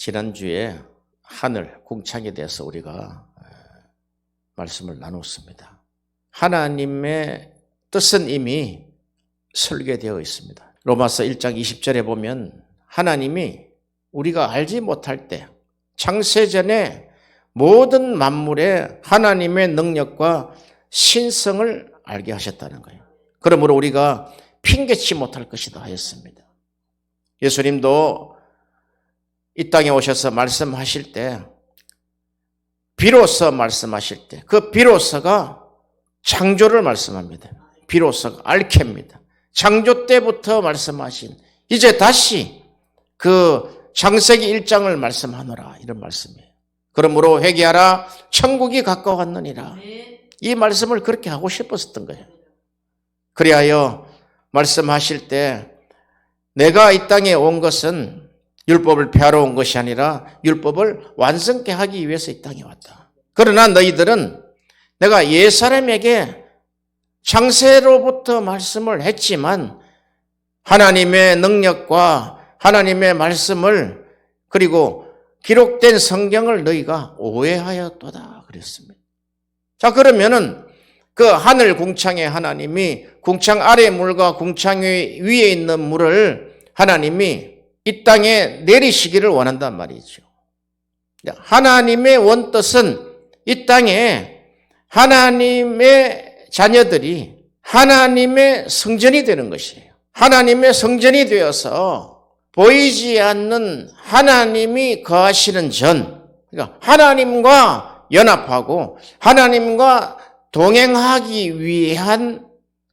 지난주에 하늘, 궁창에 대해서 우리가 말씀을 나눴습니다. 하나님의 뜻은 이미 설계되어 있습니다. 로마서 1장 20절에 보면 하나님이 우리가 알지 못할 때 창세전에 모든 만물에 하나님의 능력과 신성을 알게 하셨다는 거예요. 그러므로 우리가 핑계치 못할 것이다 하였습니다. 예수님도 이 땅에 오셔서 말씀하실 때 비로소 말씀하실 때 그 비로소가 창조를 말씀합니다. 비로소가 알케입니다. 창조 때부터 말씀하신 이제 다시 그 창세기 1장을 말씀하노라 이런 말씀이에요. 그러므로 회개하라 천국이 가까웠느니라. 이 말씀을 그렇게 하고 싶었던 거예요. 그리하여 말씀하실 때 내가 이 땅에 온 것은 율법을 폐하러 온 것이 아니라 율법을 완성케 하기 위해서 이 땅에 왔다. 그러나 너희들은 내가 옛사람에게 창세로부터 말씀을 했지만 하나님의 능력과 하나님의 말씀을 그리고 기록된 성경을 너희가 오해하였도다 그랬습니다. 자, 그러면은 그 하늘 궁창의 하나님이 궁창 아래 물과 궁창 위에 있는 물을 하나님이 이 땅에 내리시기를 원한단 말이죠. 하나님의 원뜻은 이 땅에 하나님의 자녀들이 하나님의 성전이 되는 것이에요. 하나님의 성전이 되어서 보이지 않는 하나님이 거하시는 전, 그러니까 하나님과 연합하고 하나님과 동행하기 위한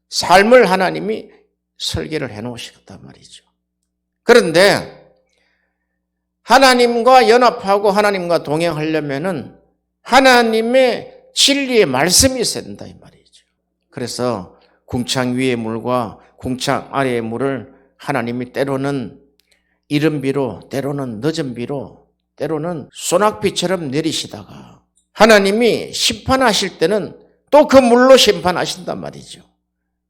삶을 하나님이 설계를 해놓으셨단 말이죠. 그런데 하나님과 연합하고 하나님과 동행하려면은 하나님의 진리의 말씀이 있어야 된다 이 말이죠. 그래서 궁창 위의 물과 궁창 아래의 물을 하나님이 때로는 이른 비로 때로는 늦은 비로 때로는 소낙비처럼 내리시다가 하나님이 심판하실 때는 또 그 물로 심판하신단 말이죠.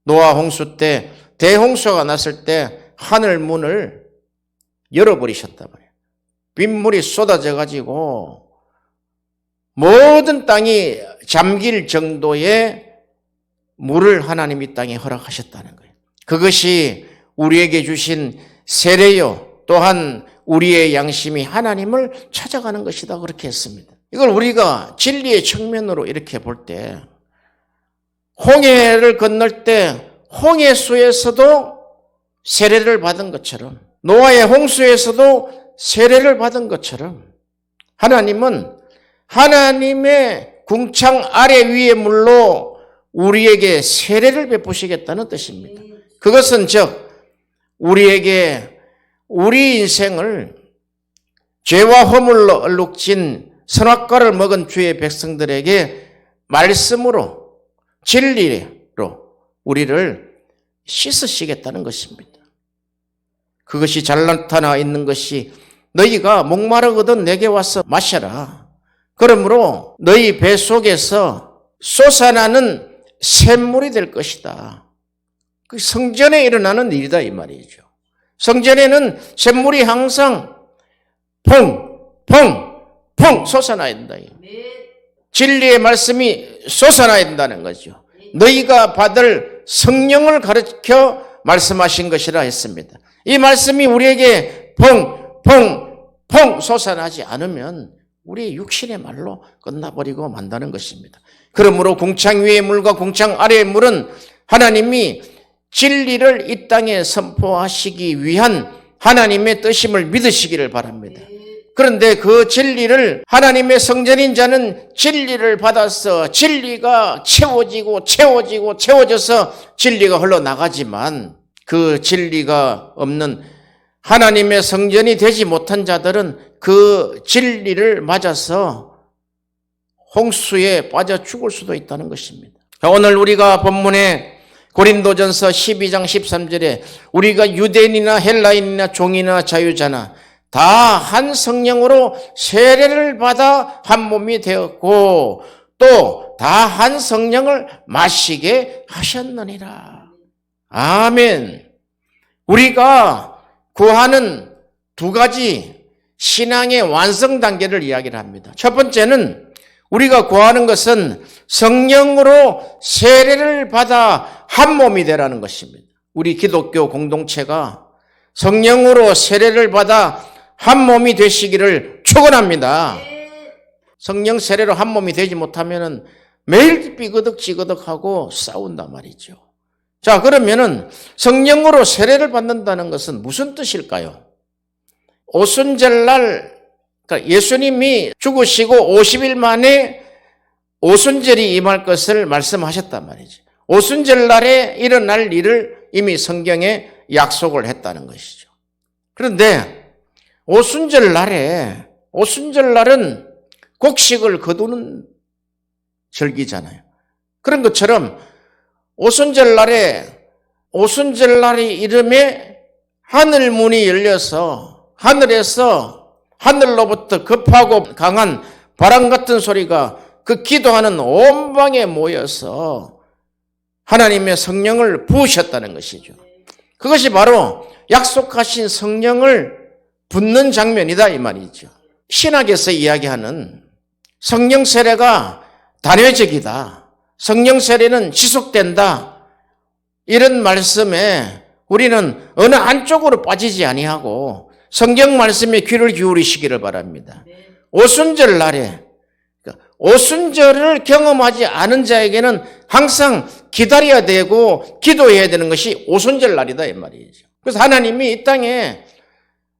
노아 홍수 때 대홍수가 났을 때 하늘 문을 열어버리셨단 말이에요. 빗물이 쏟아져 가지고 모든 땅이 잠길 정도의 물을 하나님이 땅에 허락하셨다는 거예요. 그것이 우리에게 주신 세례요 또한 우리의 양심이 하나님을 찾아가는 것이다 그렇게 했습니다. 이걸 우리가 진리의 측면으로 이렇게 볼 때 홍해를 건널 때 홍해수에서도 세례를 받은 것처럼 노아의 홍수에서도 세례를 받은 것처럼 하나님은 하나님의 궁창 아래 위의 물로 우리에게 세례를 베푸시겠다는 뜻입니다. 그것은 즉 우리에게 우리 인생을 죄와 허물로 얼룩진 선악과를 먹은 주의 백성들에게 말씀으로 진리로 우리를 씻으시겠다는 것입니다. 그것이 잘 나타나 있는 것이 너희가 목마르거든 내게 와서 마셔라. 그러므로 너희 배 속에서 솟아나는 샘물이 될 것이다. 그 성전에 일어나는 일이다 이 말이죠. 성전에는 샘물이 항상 퐁 솟아나야 된다. 진리의 말씀이 솟아나야 된다는 거죠. 너희가 받을 성령을 가르쳐 말씀하신 것이라 했습니다. 이 말씀이 우리에게 퐁 솟아나지 않으면 우리의 육신의 말로 끝나버리고 만다는 것입니다. 그러므로 궁창 위의 물과 궁창 아래의 물은 하나님이 진리를 이 땅에 선포하시기 위한 하나님의 뜻임을 믿으시기를 바랍니다. 그런데 그 진리를 하나님의 성전인 자는 진리를 받아서 진리가 채워져서 진리가 흘러나가지만 그 진리가 없는 하나님의 성전이 되지 못한 자들은 그 진리를 맞아서 홍수에 빠져 죽을 수도 있다는 것입니다. 오늘 우리가 본문에 고린도전서 12장 13절에 우리가 유대인이나 헬라인이나 종이나 자유자나 다 한 성령으로 세례를 받아 한 몸이 되었고 또 다 한 성령을 마시게 하셨느니라. 아멘. 우리가 구하는 두 가지 신앙의 완성 단계를 이야기를 합니다. 첫 번째는 우리가 구하는 것은 성령으로 세례를 받아 한 몸이 되라는 것입니다. 우리 기독교 공동체가 성령으로 세례를 받아 한 몸이 되시기를 축원합니다. 성령 세례로 한 몸이 되지 못하면 매일 삐그덕지그덕하고 싸운단 말이죠. 자, 그러면은 성령으로 세례를 받는다는 것은 무슨 뜻일까요? 오순절날, 그러니까 예수님이 죽으시고 50일 만에 오순절이 임할 것을 말씀하셨단 말이죠. 오순절날에 일어날 일을 이미 성경에 약속을 했다는 것이죠. 그런데 오순절날은 곡식을 거두는 절기잖아요. 그런 것처럼 오순절날이 이름에 하늘 문이 열려서 하늘로부터 급하고 강한 바람 같은 소리가 그 기도하는 온 방에 모여서 하나님의 성령을 부으셨다는 것이죠. 그것이 바로 약속하신 성령을 붓는 장면이다 이 말이죠. 신학에서 이야기하는 성령 세례가 단회적이다. 성령 세례는 지속된다. 이런 말씀에 우리는 어느 한쪽으로 빠지지 아니하고 성경 말씀에 귀를 기울이시기를 바랍니다. 오순절날에 오순절을 경험하지 않은 자에게는 항상 기다려야 되고 기도해야 되는 것이 오순절날이다 이 말이죠. 그래서 하나님이 이 땅에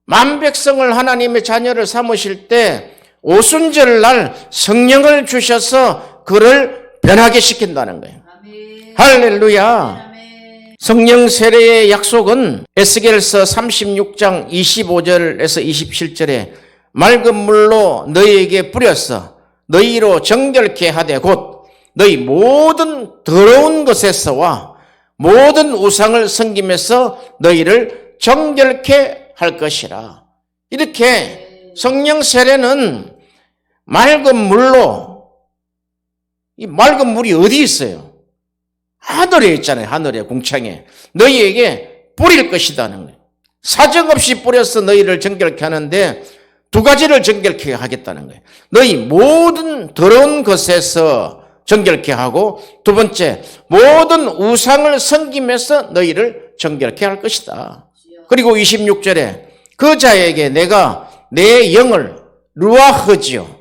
만백성을 하나님의 자녀를 삼으실 때 오순절날 성령을 주셔서 그를 변하게 시킨다는 거예요. 아멘. 할렐루야. 아멘. 성령 세례의 약속은 에스겔서 36장 25절에서 27절에 맑은 물로 너희에게 뿌렸어 너희로 정결케 하되 곧 너희 모든 더러운 것에서와 모든 우상을 섬김에서 너희를 정결케 할 것이라. 이렇게 성령 세례는 맑은 물로, 이 맑은 물이 어디 있어요? 하늘에 있잖아요. 하늘에 공창에 너희에게 뿌릴 것이다는 거예요. 사정없이 뿌려서 너희를 정결케 하는데 두 가지를 정결케 하겠다는 거예요. 너희 모든 더러운 것에서 정결케 하고 두 번째 모든 우상을 섬김에서 너희를 정결케 할 것이다. 그리고 26절에 그 자에게 내가 내 영을 루아흐지요.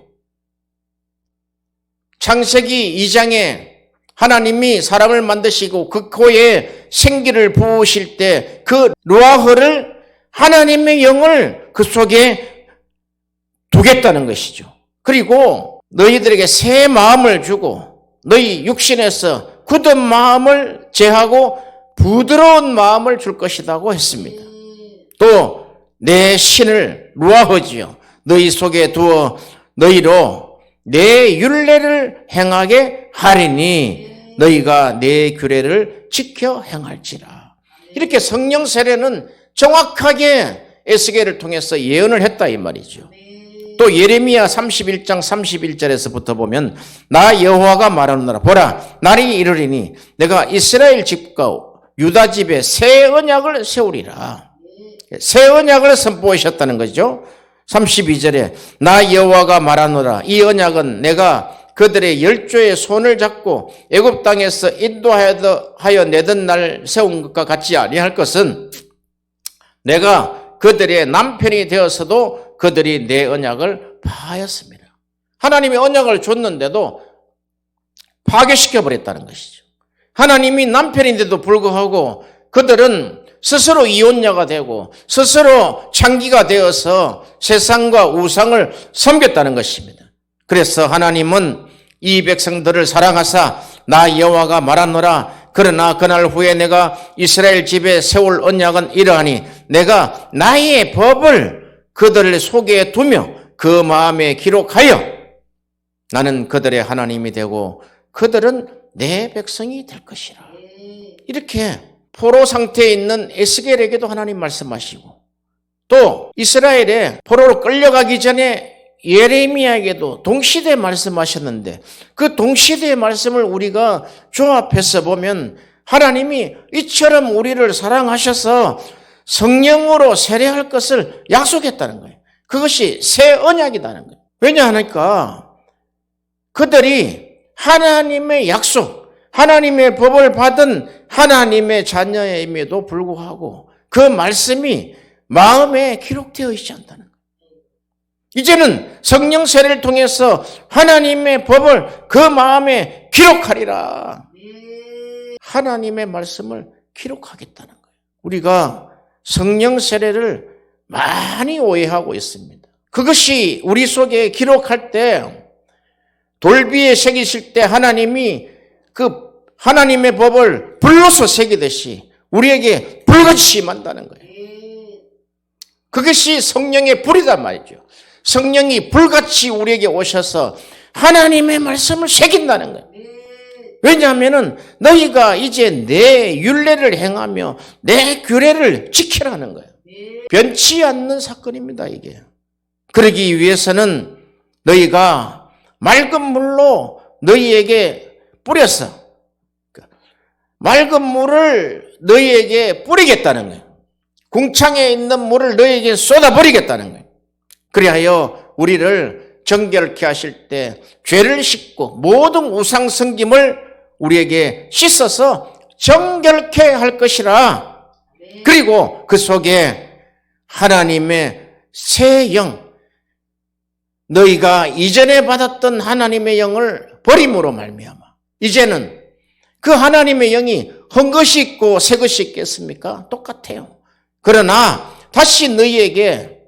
창세기 2장에 하나님이 사람을 만드시고 그 코에 생기를 부으실 때 그 루아흐를 하나님의 영을 그 속에 두겠다는 것이죠. 그리고 너희들에게 새 마음을 주고 너희 육신에서 굳은 마음을 제하고 부드러운 마음을 줄 것이라고 했습니다. 또 내 신을 루아흐지요. 너희 속에 두어 너희로 내 율례를 행하게 하리니 너희가 내 규례를 지켜 행할지라. 이렇게 성령 세례는 정확하게 에스겔을 통해서 예언을 했다 이 말이죠. 또 예레미야 31장 31절에서부터 보면 나 여호와가 말하노라 보라 날이 이르리니 내가 이스라엘 집과 유다 집에 새 언약을 세우리라. 새 언약을 선포하셨다는 거죠. 32절에 나 여호와가 말하노라 이 언약은 내가 그들의 열조의 손을 잡고 애굽 땅에서 인도하여 내던 날 세운 것과 같지 아니할 것은 내가 그들의 남편이 되어서도 그들이 내 언약을 파하였습니다. 하나님이 언약을 줬는데도 파괴시켜 버렸다는 것이죠. 하나님이 남편인데도 불구하고 그들은 스스로 이혼녀가 되고 스스로 창기가 되어서 세상과 우상을 섬겼다는 것입니다. 그래서 하나님은 이 백성들을 사랑하사 나 여호와가 말하노라 그러나 그날 후에 내가 이스라엘 집에 세울 언약은 이러하니 내가 나의 법을 그들 속에 두며 그 마음에 기록하여 나는 그들의 하나님이 되고 그들은 내 백성이 될 것이라. 이렇게 포로 상태에 있는 에스겔에게도 하나님 말씀하시고 또 이스라엘에 포로로 끌려가기 전에 예레미야에게도 동시대에 말씀하셨는데 그 동시대의 말씀을 우리가 조합해서 보면 하나님이 이처럼 우리를 사랑하셔서 성령으로 세례할 것을 약속했다는 거예요. 그것이 새 언약이라는 거예요. 왜냐하니까 그들이 하나님의 약속, 하나님의 법을 받은 하나님의 자녀임에도 불구하고 그 말씀이 마음에 기록되어 있지 않다는 거예요. 이제는 성령 세례를 통해서 하나님의 법을 그 마음에 기록하리라. 하나님의 말씀을 기록하겠다는 거예요. 우리가 성령 세례를 많이 오해하고 있습니다. 그것이 우리 속에 기록할 때 돌비에 새기실 때 하나님이 그 하나님의 법을 불로서 새기듯이 우리에게 불같이 임한다는 거예요. 그것이 성령의 불이란 말이죠. 성령이 불같이 우리에게 오셔서 하나님의 말씀을 새긴다는 거예요. 왜냐하면 너희가 이제 내 율례를 행하며 내 규례를 지키라는 거예요. 변치 않는 사건입니다, 이게. 그러기 위해서는 너희가 맑은 물로 너희에게 뿌려서 맑은 물을 너희에게 뿌리겠다는 거예요. 궁창에 있는 물을 너희에게 쏟아버리겠다는 거예요. 그리하여 우리를 정결케 하실 때 죄를 씻고 모든 우상 섬김을 우리에게 씻어서 정결케 할 것이라. 그리고 그 속에 하나님의 새 영, 너희가 이전에 받았던 하나님의 영을 버림으로 말미암아 이제는 그 하나님의 영이 한 것이 있고 새 것이 있겠습니까? 똑같아요. 그러나 다시 너희에게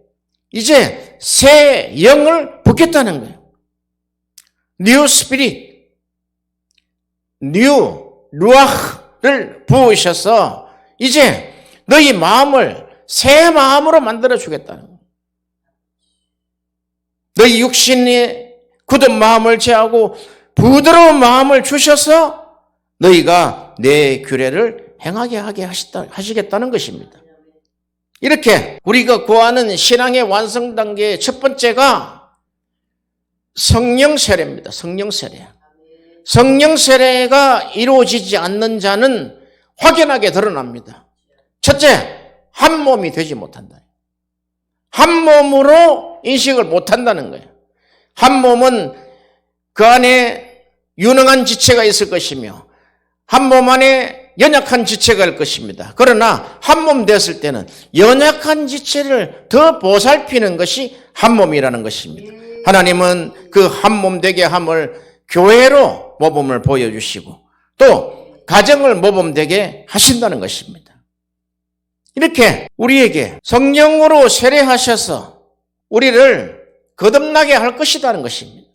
이제 새 영을 붓겠다는 거예요. 뉴 스피릿, 뉴 루아흐를 부으셔서 이제 너희 마음을 새 마음으로 만들어 주겠다는 거예요. 너희 육신의 굳은 마음을 제하고 부드러운 마음을 주셔서 너희가 내 규례를 행하게 하시겠다는 것입니다. 이렇게 우리가 구하는 신앙의 완성 단계의 첫 번째가 성령 세례입니다. 성령 세례. 성령 세례가 이루어지지 않는 자는 확연하게 드러납니다. 첫째, 한 몸이 되지 못한다. 한 몸으로 인식을 못한다는 거예요. 한 몸은 그 안에 유능한 지체가 있을 것이며 한 몸 안에 연약한 지체가 있을 것입니다. 그러나 한 몸 됐을 때는 연약한 지체를 더 보살피는 것이 한 몸이라는 것입니다. 하나님은 그 한 몸 되게 함을 교회로 모범을 보여주시고 또 가정을 모범되게 하신다는 것입니다. 이렇게 우리에게 성령으로 세례하셔서 우리를 거듭나게 할 것이라는 것입니다.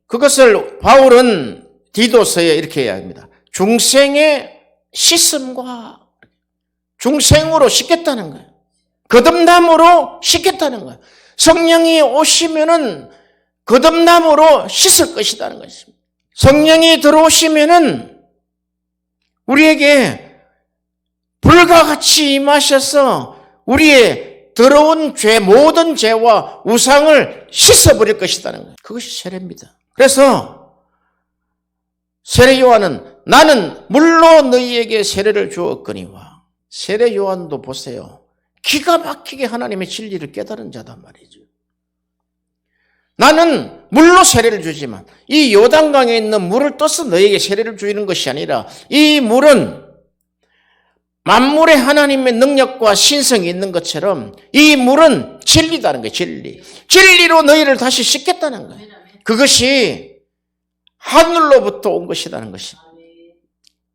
그것을 바울은 디도서에 이렇게 이야기합니다. 중생의 씻음과 중생으로 씻겠다는 거예요. 거듭남으로 씻겠다는 거예요. 성령이 오시면은 거듭남으로 씻을 것이라는 것입니다. 성령이 들어오시면은 우리에게 불과 같이 임하셔서 우리의 더러운 죄, 모든 죄와 우상을 씻어버릴 것이라는 거예요. 그것이 세례입니다. 그래서 세례 요한은 나는 물로 너희에게 세례를 주었거니와, 세례 요한도 보세요. 기가 막히게 하나님의 진리를 깨달은 자단 말이죠. 나는 물로 세례를 주지만 이 요단강에 있는 물을 떠서 너희에게 세례를 주는 것이 아니라 이 물은 만물에 하나님의 능력과 신성이 있는 것처럼 이 물은 진리다는 거예요. 진리. 진리로 너희를 다시 씻겠다는 거예요. 그것이 하늘로부터 온 것이라는 것입니다.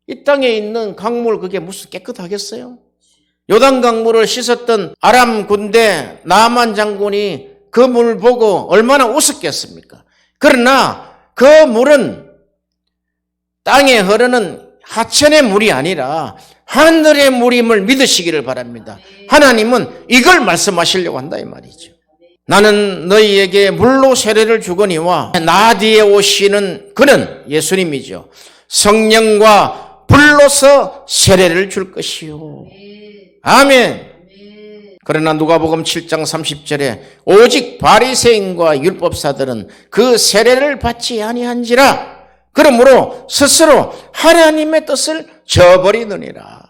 이 땅에 있는 강물 그게 무슨 깨끗하겠어요? 요단 강물을 씻었던 아람 군대 나아만 장군이 그 물 보고 얼마나 웃었겠습니까? 그러나 그 물은 땅에 흐르는 하천의 물이 아니라 하늘의 물임을 믿으시기를 바랍니다. 하나님은 이걸 말씀하시려고 한다 이 말이죠. 나는 너희에게 물로 세례를 주거니와 나 뒤에 오시는 그는 예수님이죠. 성령과 불로서 세례를 줄 것이요. 아멘. 그러나 누가복음 7장 30절에 오직 바리새인과 율법사들은 그 세례를 받지 아니한지라. 그러므로 스스로 하나님의 뜻을 저버리느니라.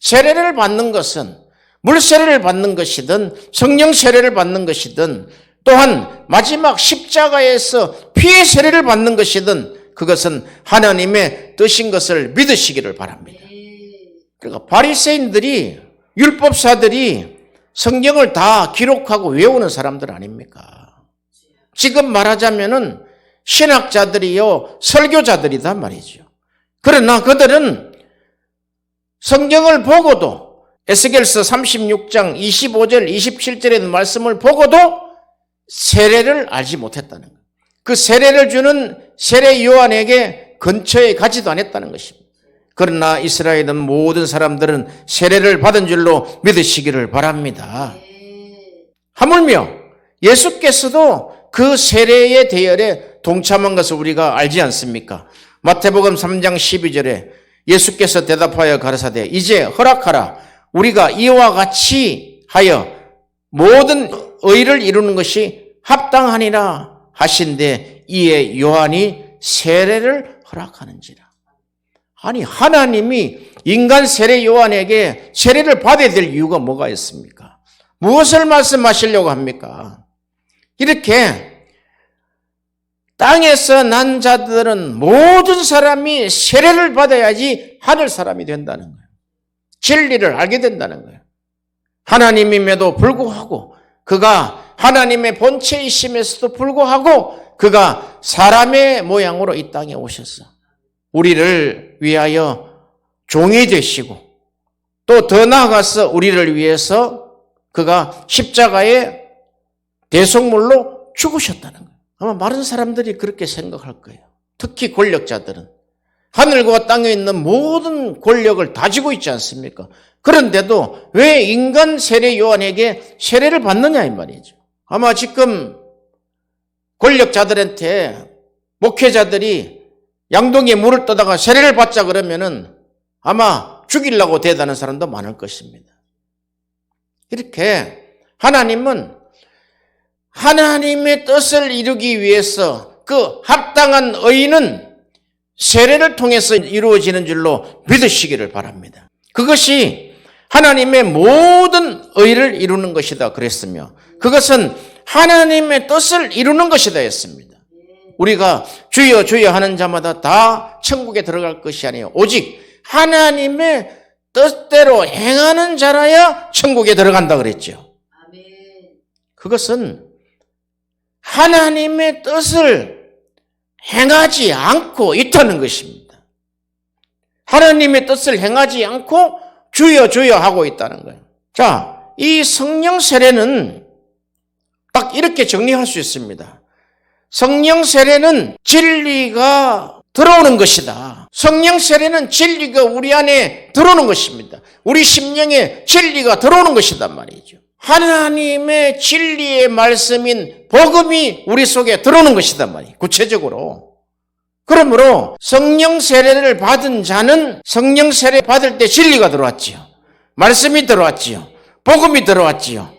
세례를 받는 것은 물 세례를 받는 것이든 성령 세례를 받는 것이든 또한 마지막 십자가에서 피의 세례를 받는 것이든 그것은 하나님의 뜻인 것을 믿으시기를 바랍니다. 그러니까 바리새인들이 율법사들이 성경을 다 기록하고 외우는 사람들 아닙니까? 지금 말하자면은 신학자들이요 설교자들이단 말이죠. 그러나 그들은 성경을 보고도 에스겔서 36장 25절 27절에 있는 말씀을 보고도 세례를 알지 못했다는 거예요. 그 세례를 주는 세례 요한에게 근처에 가지도 않았다는 것입니다. 그러나 이스라엘은 모든 사람들은 세례를 받은 줄로 믿으시기를 바랍니다. 하물며 예수께서도 그 세례의 대열에 동참한 것을 우리가 알지 않습니까? 마태복음 3장 12절에 예수께서 대답하여 가라사대 이제 허락하라 우리가 이와 같이 하여 모든 의를 이루는 것이 합당하니라 하신데 이에 요한이 세례를 허락하는지라. 아니 하나님이 인간 세례 요한에게 세례를 받아야 될 이유가 뭐가 있습니까? 무엇을 말씀하시려고 합니까? 이렇게 땅에서 난 자들은 모든 사람이 세례를 받아야지 하늘 사람이 된다는 거예요. 진리를 알게 된다는 거예요. 하나님임에도 불구하고 그가 하나님의 본체이심에서도 불구하고 그가 사람의 모양으로 이 땅에 오셔서 우리를 위하여 종이 되시고 또 더 나아가서 우리를 위해서 그가 십자가에 대속물로 죽으셨다는 거예요. 아마 많은 사람들이 그렇게 생각할 거예요. 특히 권력자들은 하늘과 땅에 있는 모든 권력을 다지고 있지 않습니까? 그런데도 왜 인간 세례 요한에게 세례를 받느냐 이 말이죠. 아마 지금 권력자들한테 목회자들이 양동이에 물을 떠다가 세례를 받자 그러면은 아마 죽이려고 대다는 사람도 많을 것입니다. 이렇게 하나님은 하나님의 뜻을 이루기 위해서 그 합당한 의는 세례를 통해서 이루어지는 줄로 믿으시기를 바랍니다. 그것이 하나님의 모든 의를 이루는 것이다 그랬으며 그것은 하나님의 뜻을 이루는 것이다 했습니다. 우리가 주여 주여 하는 자마다 다 천국에 들어갈 것이 아니에요. 오직 하나님의 뜻대로 행하는 자라야 천국에 들어간다 그랬죠. 그것은 하나님의 뜻을 행하지 않고 있다는 것입니다. 하나님의 뜻을 행하지 않고 주여 주여 하고 있다는 거예요. 자, 이 성령 세례는 딱 이렇게 정리할 수 있습니다. 성령 세례는 진리가 들어오는 것이다. 성령 세례는 진리가 우리 안에 들어오는 것입니다. 우리 심령에 진리가 들어오는 것이단 말이죠. 하나님의 진리의 말씀인 복음이 우리 속에 들어오는 것이단 말이에요. 구체적으로. 그러므로 성령 세례를 받은 자는 성령 세례 받을 때 진리가 들어왔지요. 말씀이 들어왔지요. 복음이 들어왔지요.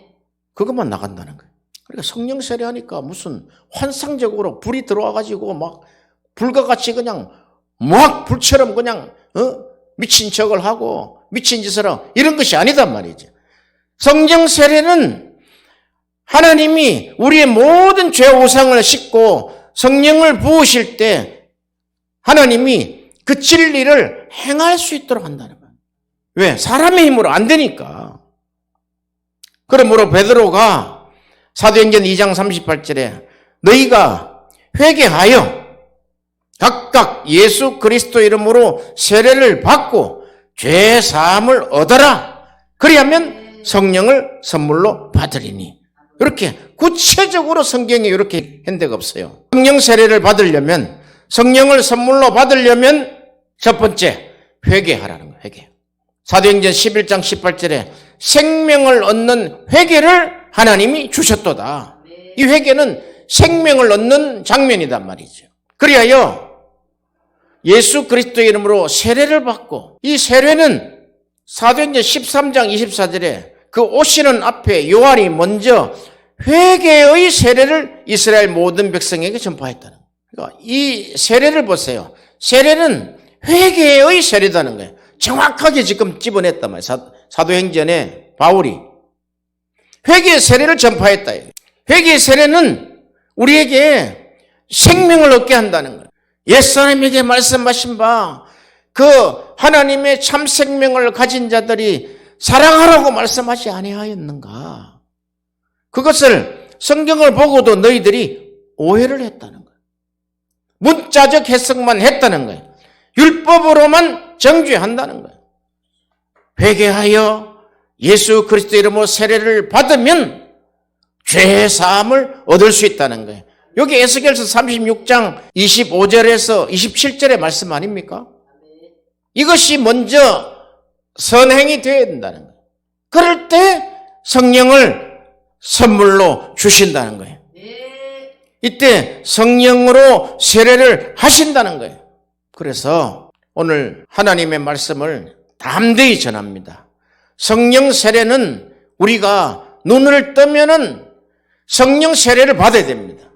그것만 나간다는 거예요. 그러니까 성령 세례하니까 무슨 환상적으로 불이 들어와가지고 막 불과 같이 그냥 막 불처럼 그냥 미친 척을 하고 미친 짓을 하고 이런 것이 아니단 말이죠. 성령 세례는 하나님이 우리의 모든 죄 오상을 씻고 성령을 부으실 때 하나님이 그 진리를 행할 수 있도록 한다는 거예요. 왜? 사람의 힘으로 안 되니까. 그러므로 베드로가 사도행전 2장 38절에 너희가 회개하여 각각 예수 그리스도 이름으로 세례를 받고 죄 사함을 얻어라. 그리하면 성령을 선물로 받으리니. 이렇게 구체적으로 성경에 이렇게 한 데가 없어요. 성령 세례를 받으려면 성령을 선물로 받으려면 첫 번째 회개하라는 거예요. 회개. 사도행전 11장 18절에 생명을 얻는 회개를 하나님이 주셨도다. 이 회개는 생명을 얻는 장면이단 말이죠. 그리하여 예수 그리스도의 이름으로 세례를 받고 이 세례는 사도행전 13장 24절에 그 오시는 앞에 요한이 먼저 회개의 세례를 이스라엘 모든 백성에게 전파했다는 거예요. 그러니까 이 세례를 보세요. 세례는 회개의 세례다는 거예요. 정확하게 지금 집어냈단 말이에요. 사도행전에 바울이 회개의 세례를 전파했다. 회개의 세례는 우리에게 생명을 얻게 한다는 거예요. 옛사람에게 말씀하신 바 그 하나님의 참 생명을 가진 자들이 사랑하라고 말씀하지 아니하였는가? 그것을 성경을 보고도 너희들이 오해를 했다는 거예요. 문자적 해석만 했다는 거예요. 율법으로만 정죄한다는 거예요. 회개하여 예수 그리스도 이름으로 세례를 받으면 죄 사함을 얻을 수 있다는 거예요. 여기 에스겔서 36장 25절에서 27절의 말씀 아닙니까? 이것이 먼저 선행이 되어야 된다는 거예요. 그럴 때 성령을 선물로 주신다는 거예요. 이때 성령으로 세례를 하신다는 거예요. 그래서 오늘 하나님의 말씀을 담대히 전합니다. 성령 세례는 우리가 눈을 뜨면은 성령 세례를 받아야 됩니다.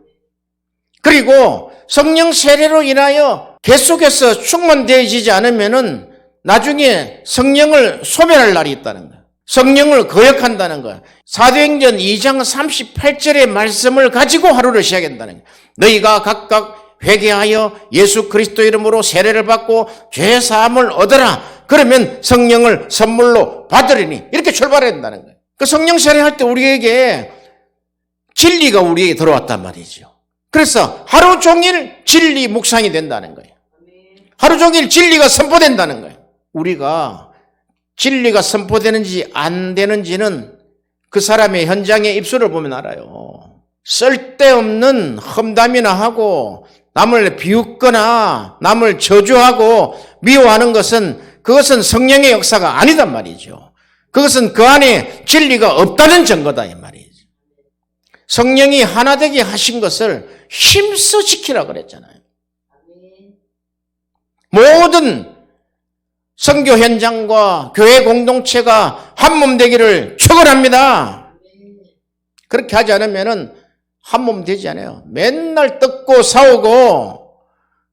그리고 성령 세례로 인하여 계속해서 충만되어지지 않으면은 나중에 성령을 소멸할 날이 있다는 거예요. 성령을 거역한다는 거예요. 사도행전 2장 38절의 말씀을 가지고 하루를 시작한다는 거예요. 너희가 각각 회개하여 예수 그리스도 이름으로 세례를 받고 죄 사함을 얻어라. 그러면 성령을 선물로 받으리니 이렇게 출발해야 된다는 거예요. 그 성령 세례할 때 우리에게 진리가 우리에게 들어왔단 말이죠. 그래서 하루 종일 진리 묵상이 된다는 거예요. 하루 종일 진리가 선포된다는 거예요. 우리가 진리가 선포되는지 안 되는지는 그 사람의 현장의 입술을 보면 알아요. 쓸데없는 험담이나 하고 남을 비웃거나 남을 저주하고 미워하는 그것은 성령의 역사가 아니단 말이죠. 그것은 그 안에 진리가 없다는 증거다 이 말이죠. 성령이 하나 되게 하신 것을 힘써 지키라 그랬잖아요. 모든 선교 현장과 교회 공동체가 한 몸 되기를 축원합니다. 그렇게 하지 않으면 한 몸 되지 않아요. 맨날 뜯고 싸우고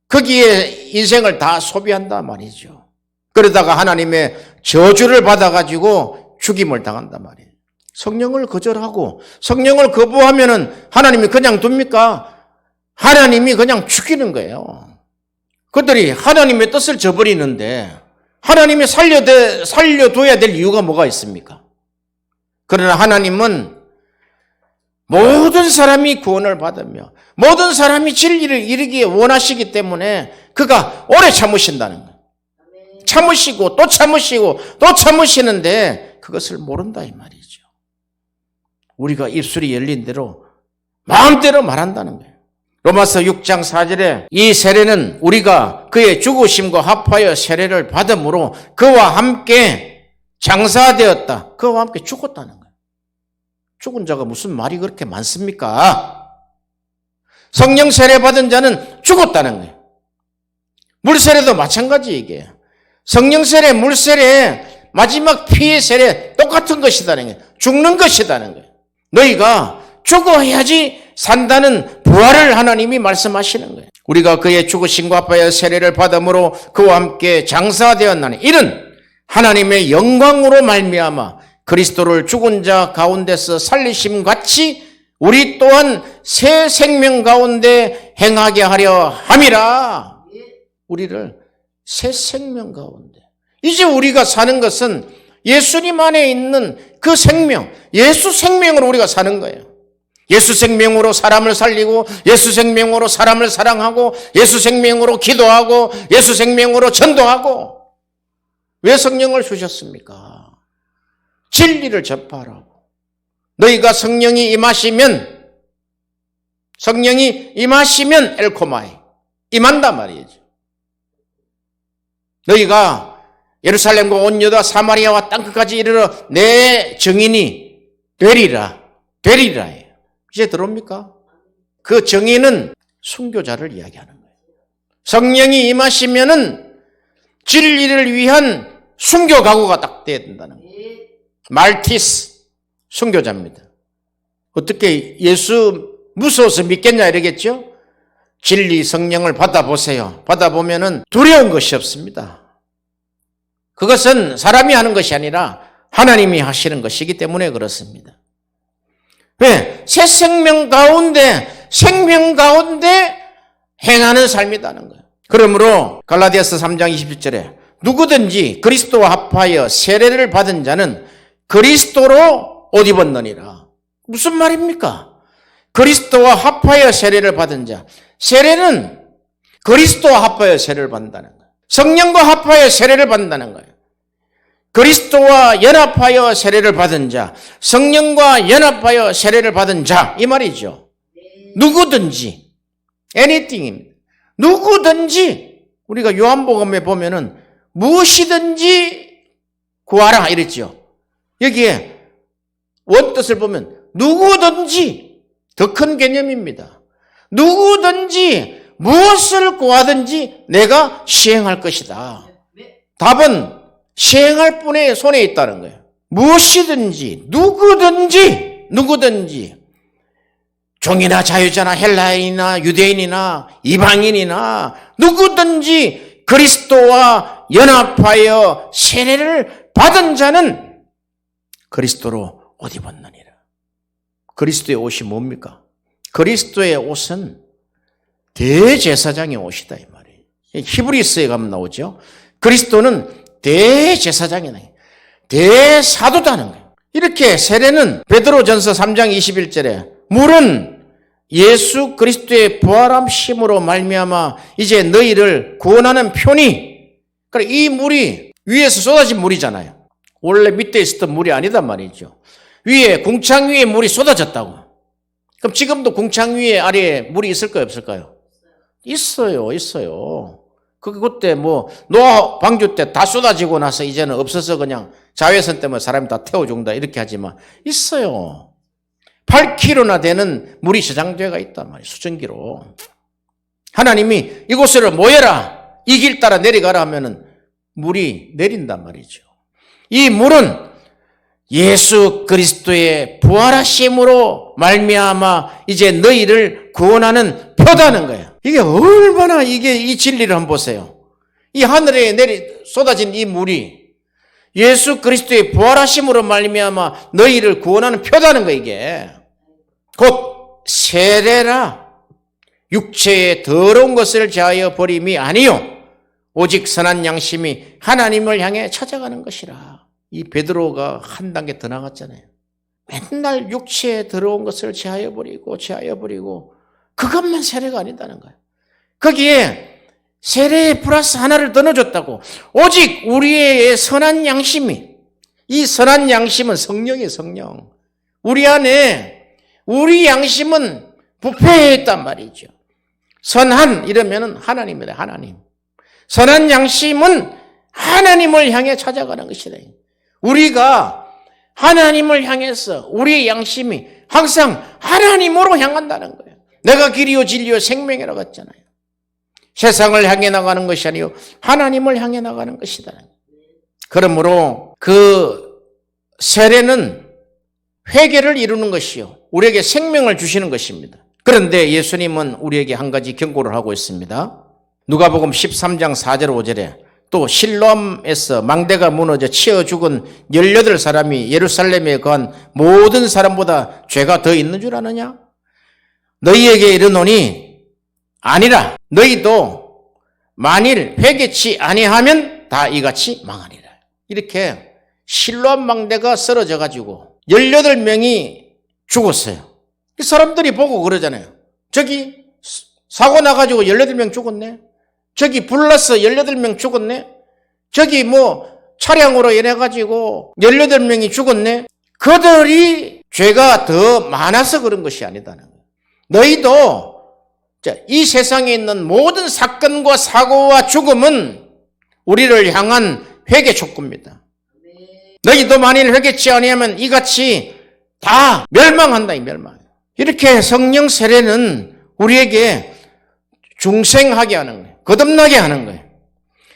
거기에 인생을 다 소비한단 말이죠. 그러다가 하나님의 저주를 받아가지고 죽임을 당한단 말이에요. 성령을 거절하고 성령을 거부하면은 하나님이 그냥 둡니까? 하나님이 그냥 죽이는 거예요. 그들이 하나님의 뜻을 저버리는데 하나님이 살려둬야 될 이유가 뭐가 있습니까? 그러나 하나님은 모든 사람이 구원을 받으며 모든 사람이 진리를 이루기에 원하시기 때문에 그가 오래 참으신다는 거예요. 참으시고 또 참으시고 또 참으시는데 그것을 모른다 이 말이죠. 우리가 입술이 열린 대로 마음대로 말한다는 거예요. 로마서 6장 4절에 이 세례는 우리가 그의 죽으심과 합하여 세례를 받음으로 그와 함께 장사되었다. 그와 함께 죽었다는 거예요. 죽은 자가 무슨 말이 그렇게 많습니까? 성령 세례 받은 자는 죽었다는 거예요. 물 세례도 마찬가지 이게. 성령 세례, 물 세례, 마지막 피의 세례 똑같은 것이다는 거예요. 죽는 것이다는 거예요. 너희가 죽어야지 산다는 부활을 하나님이 말씀하시는 거예요. 우리가 그의 죽으심과 합하여 세례를 받음으로 그와 함께 장사되었나니 이는 하나님의 영광으로 말미암아 그리스도를 죽은 자 가운데서 살리심 같이 우리 또한 새 생명 가운데 행하게 하려 함이라. 우리를 새 생명 가운데. 이제 우리가 사는 것은 예수님 안에 있는 그 생명, 예수 생명으로 우리가 사는 거예요. 예수 생명으로 사람을 살리고 예수 생명으로 사람을 사랑하고 예수 생명으로 기도하고 예수 생명으로 전도하고. 왜 성령을 주셨습니까? 진리를 전파하라고. 너희가 성령이 임하시면 엘코마이 임한단 말이죠. 너희가 예루살렘과 온 유다 사마리아와 땅끝까지 이르러 내 증인이 되리라 해요. 이제 들어옵니까? 그 증인은 순교자를 이야기하는 거예요. 성령이 임하시면은 진리를 위한 순교 각오가 딱 돼야 된다는 거예요. 말티스 순교자입니다. 어떻게 예수 무서워서 믿겠냐 이러겠죠? 진리 성령을 받아보세요. 받아보면은 두려운 것이 없습니다. 그것은 사람이 하는 것이 아니라 하나님이 하시는 것이기 때문에 그렇습니다. 왜? 새 생명 가운데 행하는 삶이라는 거예요. 그러므로 갈라디아서 3장 27절에 누구든지 그리스도와 합하여 세례를 받은 자는 그리스도로 옷 입었느니라. 무슨 말입니까? 그리스도와 합하여 세례를 받은 자. 세례는 그리스도와 합하여 세례를 받는다는 거예요. 성령과 합하여 세례를 받는다는 거예요. 그리스도와 연합하여 세례를 받은 자, 성령과 연합하여 세례를 받은 자, 이 말이죠. 누구든지, anything입니다. 누구든지, 우리가 요한복음에 보면은 무엇이든지 구하라 이랬죠. 여기에 원뜻을 보면 누구든지 더 큰 개념입니다. 누구든지 무엇을 구하든지 내가 시행할 것이다. 답은 시행할 분의 손에 있다는 거예요. 무엇이든지 누구든지 종이나 자유자나 헬라인이나 유대인이나 이방인이나 누구든지 그리스도와 연합하여 세례를 받은 자는 그리스도로 옷 입었느니라. 그리스도의 옷이 뭡니까? 그리스도의 옷은 대제사장의 옷이다 이 말이에요. 히브리서에 가면 나오죠. 그리스도는 대제사장이다. 대사도다는 거예요. 이렇게 세례는 베드로전서 3장 21절에 물은 예수 그리스도의 부활함심으로 말미암아 이제 너희를 구원하는 표니. 그러니까 이 물이 위에서 쏟아진 물이잖아요. 원래 밑에 있었던 물이 아니단 말이죠. 위에 궁창 위에 물이 쏟아졌다고. 그럼 지금도 궁창 위에 아래에 물이 있을까요 없을까요? 있어요. 그때 노아 방주 때 다 쏟아지고 나서 이제는 없어서 그냥 자외선 때문에 사람이 다 태워 죽는다 이렇게 하지만 있어요. 8kg나 되는 물이 저장되어 있단 말이에요. 수증기로. 하나님이 이곳으로 모여라. 이 길 따라 내려가라 하면은 물이 내린단 말이죠. 이 물은 예수 그리스도의 부활하심으로 말미암아 이제 너희를 구원하는 표다는 거예요. 이게 얼마나 이 진리를 한번 보세요. 이 하늘에 쏟아진 이 물이 예수 그리스도의 부활하심으로 말미암아 너희를 구원하는 표다는 거예요. 이게 곧 세례라. 육체의 더러운 것을 제하여 버림이 아니요 오직 선한 양심이 하나님을 향해 찾아가는 것이라. 이 베드로가 한 단계 더 나갔잖아요. 맨날 육체에 더러운 것을 제하여 버리고 그것만 세례가 아니다는 거예요. 거기에 세례에 플러스 하나를 더 넣어줬다고. 오직 우리의 선한 양심이, 이 선한 양심은 성령이에요. 성령. 우리 안에 우리 양심은 부패해 있단 말이죠. 선한 이러면은 하나님이다. 하나님. 선한 양심은 하나님을 향해 찾아가는 것이다. 우리가 하나님을 향해서 우리의 양심이 항상 하나님으로 향한다는 거예요. 내가 길이요 진리요 생명이라고 했잖아요. 세상을 향해 나가는 것이 아니요 하나님을 향해 나가는 것이다. 그러므로 그 세례는 회개를 이루는 것이요 우리에게 생명을 주시는 것입니다. 그런데 예수님은 우리에게 한 가지 경고를 하고 있습니다. 누가복음 13장 4절 5절에 또 실로암에서 망대가 무너져 치어 죽은 18사람이 예루살렘에 거한 모든 사람보다 죄가 더 있는 줄 아느냐? 너희에게 이르노니 아니라 너희도 만일 회개치 아니하면 다 이같이 망하리라. 이렇게 실로암 망대가 쓰러져 가지고 18명이 죽었어요. 사람들이 보고 그러잖아요. 저기 사고 나가지고 18명 죽었네. 저기 불나서 18명 죽었네. 저기 차량으로 인해가지고 18명이 죽었네. 그들이 죄가 더 많아서 그런 것이 아니다는 거예요. 너희도 이 세상에 있는 모든 사건과 사고와 죽음은 우리를 향한 회개 촉구입니다. 너희도 만일 회개치 아니하면 이같이 다 멸망한다. 이 멸망. 이렇게 성령 세례는 우리에게 중생하게 하는 거예요. 거듭나게 하는 거예요.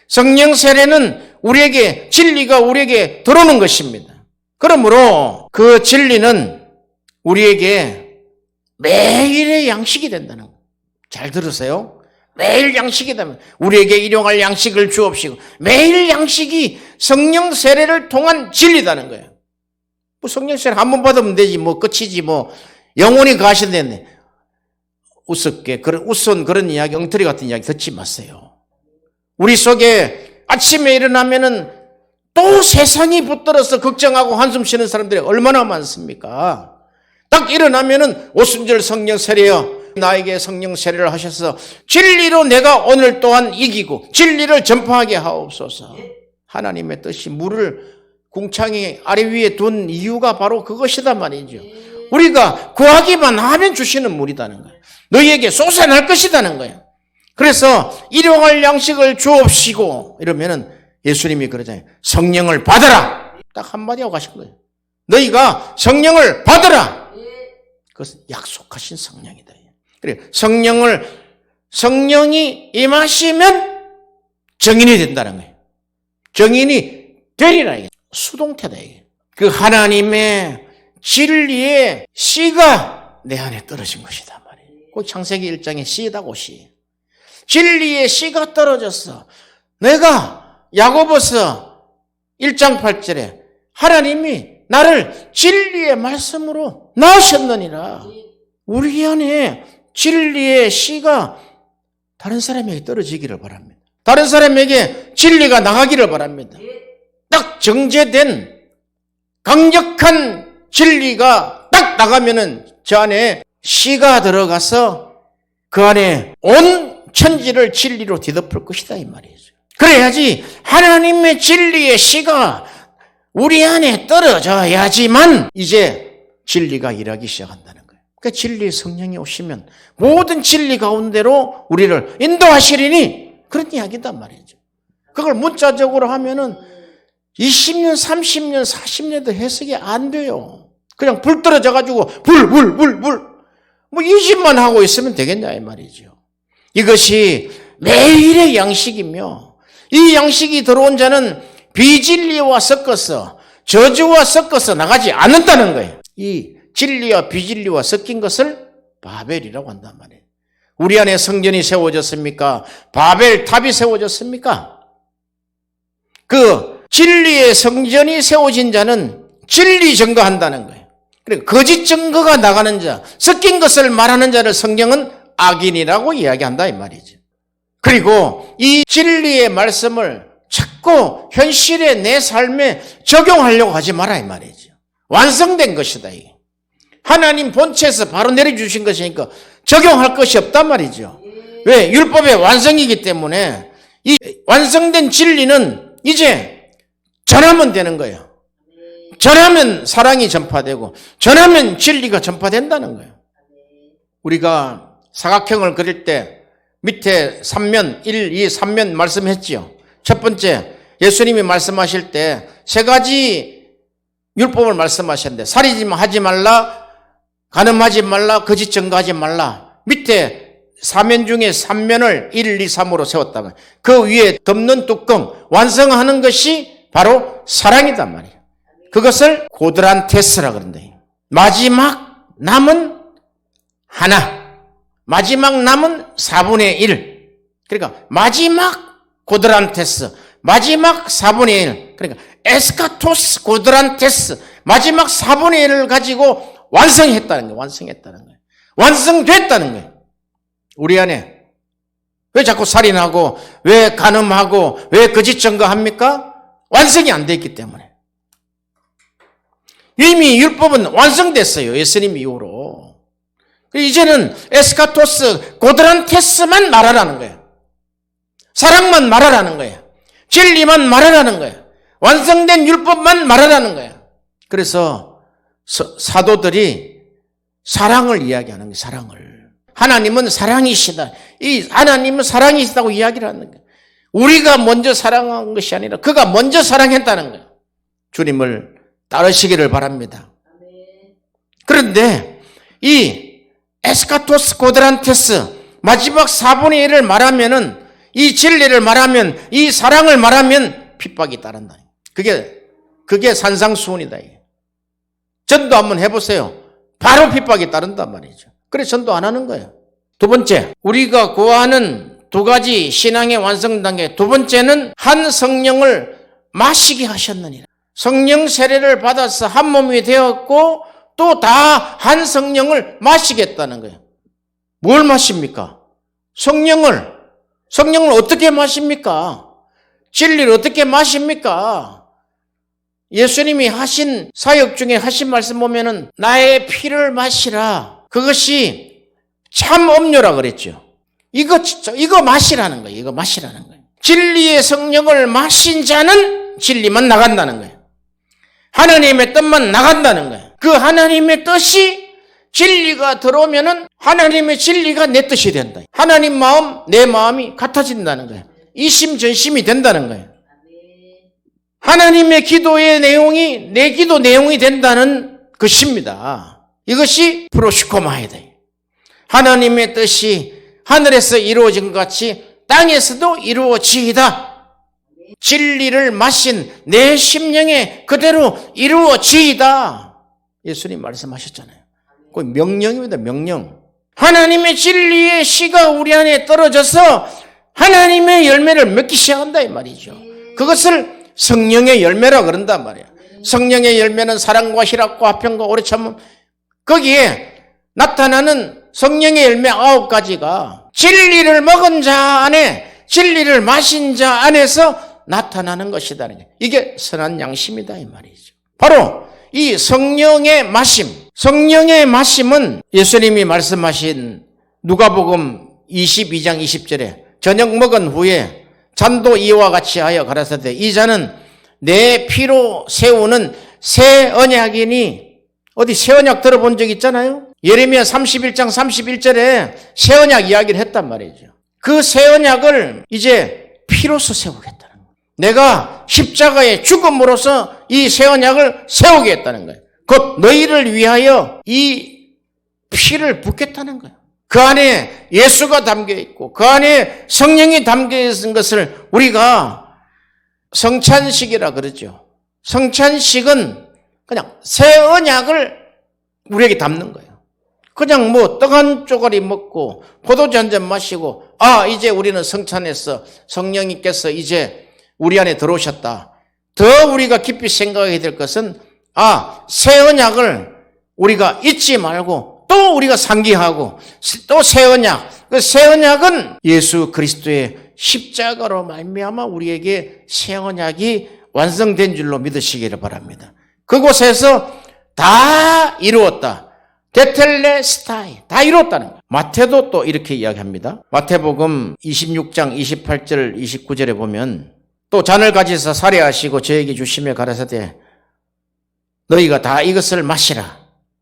성령 세례는 우리에게 진리가 우리에게 들어오는 것입니다. 그러므로 그 진리는 우리에게 매일의 양식이 된다는 거예요. 잘 들으세요. 매일 양식이다. 우리에게 일용할 양식을 주옵시고. 매일 양식이 성령 세례를 통한 진리다는 거예요. 뭐 성령 세례 한 번 받으면 되지, 뭐 끝이지, 뭐 영원히 가신다는데 우습게 우스운 그런 이야기, 엉터리 같은 이야기 듣지 마세요. 우리 속에 아침에 일어나면은 또 세상이 붙들어서 걱정하고 한숨 쉬는 사람들이 얼마나 많습니까? 딱 일어나면은 오순절 성령 세례여 나에게 성령 세례를 하셔서 진리로 내가 오늘 또한 이기고 진리를 전파하게 하옵소서. 하나님의 뜻이 물을 궁창이 아래 위에 둔 이유가 바로 그것이다 말이죠. 우리가 구하기만 하면 주시는 물이다는 거예요. 너희에게 쏟아낼 것이다는 거예요. 그래서 일용할 양식을 주옵시고 이러면은 예수님이 그러잖아요. 성령을 받아라. 딱 한마디 하고 가신 거예요. 너희가 성령을 받아라. 그것은 약속하신 성령이다. 그래, 성령이 임하시면 정인이 된다는 거예요. 정인이 되리라. 이게. 수동태다. 이게. 그 하나님의 진리의 씨가 내 안에 떨어진 것이다 말이에요. 그 창세기 1장의 씨다고 씨. 진리의 씨가 떨어졌어. 내가 야고보서 1장 8절에 하나님이 나를 진리의 말씀으로 낳으셨느니라. 우리 안에 진리의 씨가 다른 사람에게 떨어지기를 바랍니다. 다른 사람에게 진리가 나가기를 바랍니다. 딱 정제된 강력한 진리가 딱 나가면은 저 안에 씨가 들어가서 그 안에 온 천지를 진리로 뒤덮을 것이다 이 말이죠. 그래야지 하나님의 진리의 씨가 우리 안에 떨어져야지만 이제 진리가 일하기 시작한다는 거예요. 그러니까 진리의 성령이 오시면 모든 진리 가운데로 우리를 인도하시리니 그런 이야기단 말이죠. 그걸 문자적으로 하면은 20년, 30년, 40년도 해석이 안 돼요. 그냥 불 떨어져가지고 불. 뭐 이 짓만 하고 있으면 되겠냐 이 말이죠. 이것이 매일의 양식이며 이 양식이 들어온 자는 비진리와 섞어서 저주와 섞어서 나가지 않는다는 거예요. 이 진리와 비진리와 섞인 것을 바벨이라고 한단 말이에요. 우리 안에 성전이 세워졌습니까? 바벨 탑이 세워졌습니까? 그 진리의 성전이 세워진 자는 진리 증거한다는 거예요. 그리고 거짓 증거가 나가는 자, 섞인 것을 말하는 자를 성경은 악인이라고 이야기한다 이 말이죠. 그리고 이 진리의 말씀을 자꾸 현실의 내 삶에 적용하려고 하지 마라 이 말이죠. 완성된 것이다 이게. 하나님 본체에서 바로 내려주신 것이니까 적용할 것이 없단 말이죠. 왜? 율법의 완성이기 때문에 이 완성된 진리는 이제 전하면 되는 거예요. 전하면 사랑이 전파되고 전하면 진리가 전파된다는 거예요. 우리가 사각형을 그릴 때 밑에 3면, 1, 2, 3면 말씀했지요. 첫 번째, 예수님이 말씀하실 때 세 가지 율법을 말씀하셨는데 살인하지 말라, 간음하지 말라, 거짓 증거하지 말라. 밑에 4면 중에 3면을 1, 2, 3으로 세웠다면 그 위에 덮는 뚜껑, 완성하는 것이 바로 사랑이단 말이에요. 그것을 고드란테스라 그런다. 마지막 남은 하나. 마지막 남은 4분의 1. 그러니까 마지막 고드란테스. 마지막 4분의 1. 그러니까 에스카토스 고드란테스. 마지막 4분의 1을 가지고 완성했다는 거예요. 완성했다는 거예요. 완성됐다는 거예요. 우리 안에. 왜 자꾸 살인하고, 왜 간음하고, 왜 거짓 증거합니까? 완성이 안 돼 있기 때문에. 이미 율법은 완성됐어요. 예수님 이후로. 이제는 에스카토스, 고드란테스만 말하라는 거예요. 사랑만 말하라는 거예요. 진리만 말하라는 거예요. 완성된 율법만 말하라는 거예요. 그래서 사도들이 사랑을 이야기하는 거예요. 사랑을. 하나님은 사랑이시다. 이 하나님은 사랑이시다고 이야기를 하는 거예요. 우리가 먼저 사랑한 것이 아니라 그가 먼저 사랑했다는 거예요. 주님을 따르시기를 바랍니다. 그런데 이 에스카토스 고드란테스 마지막 4분의 1을 말하면은 이 진리를 말하면 이 사랑을 말하면 핍박이 따른다. 그게 산상수훈이다. 전도 한번 해보세요. 바로 핍박이 따른단 말이죠. 그래서 전도 안 하는 거예요. 두 번째, 우리가 구하는 두 가지 신앙의 완성 단계. 두 번째는 한 성령을 마시게 하셨느니라. 성령 세례를 받아서 한 몸이 되었고 또 다 한 성령을 마시겠다는 거예요. 뭘 마십니까? 성령을 어떻게 마십니까? 진리를 어떻게 마십니까? 예수님이 하신 사역 중에 하신 말씀 보면은 나의 피를 마시라. 그것이 참 음료라 그랬죠. 이거 마시라는 거예요. 이거 마시라는 거예요. 진리의 성령을 마신 자는 진리만 나간다는 거예요. 하나님의 뜻만 나간다는 거예요. 그 하나님의 뜻이 진리가 들어오면은 하나님의 진리가 내 뜻이 된다. 하나님 마음, 내 마음이 같아진다는 거예요. 이심전심이 된다는 거예요. 하나님의 기도의 내용이 내 기도 내용이 된다는 것입니다. 이것이 프로시코마이다. 하나님의 뜻이 하늘에서 이루어진 것 같이 땅에서도 이루어지이다. 진리를 마신 내 심령에 그대로 이루어지이다. 예수님 말씀하셨잖아요. 그 명령입니다. 명령. 하나님의 진리의 씨가 우리 안에 떨어져서 하나님의 열매를 맺기 시작한다 이 말이죠. 그것을 성령의 열매라 그런단 말이에요. 성령의 열매는 사랑과 희락과 화평과 오래 참음. 거기에 나타나는 성령의 열매 9가지가 진리를 먹은 자 안에, 진리를 마신 자 안에서 나타나는 것이다. 이게 선한 양심이다 이 말이죠. 바로 이 성령의 마심. 성령의 마심은 예수님이 말씀하신 누가복음 22장 20절에 저녁 먹은 후에 잔도 이와 같이 하여 가라사대 이 잔은 내 피로 세우는 새 언약이니. 어디 새 언약 들어본 적 있잖아요. 예레미야 31장 31절에 새 언약 이야기를 했단 말이죠. 그 새 언약을 이제 피로서 세우겠다는 거예요. 내가 십자가의 죽음으로써 이 새 언약을 세우겠다는 거예요. 곧 너희를 위하여 이 피를 붓겠다는 거예요. 그 안에 예수가 담겨 있고 그 안에 성령이 담겨 있는 것을 우리가 성찬식이라 그러죠. 성찬식은 그냥 새 언약을 우리에게 담는 거예요. 그냥 뭐 떡 한 쪼가리 먹고 포도주 한 잔 마시고 이제 우리는 성찬했어. 성령님께서 이제 우리 안에 들어오셨다. 더 우리가 깊이 생각해야 될 것은 새 언약을 우리가 잊지 말고 또 우리가 상기하고 또 새 언약. 그 새 언약은 예수 그리스도의 십자가로 말미암아 우리에게 새 언약이 완성된 줄로 믿으시기를 바랍니다. 그곳에서 다 이루었다. 데텔레스타이 다 이뤘다는 거예요. 마태도 또 이렇게 이야기합니다. 마태복음 26장 28절 29절에 보면 또 잔을 가지사 살해하시고 저에게 주시며 가라사대 너희가 다 이것을 마시라.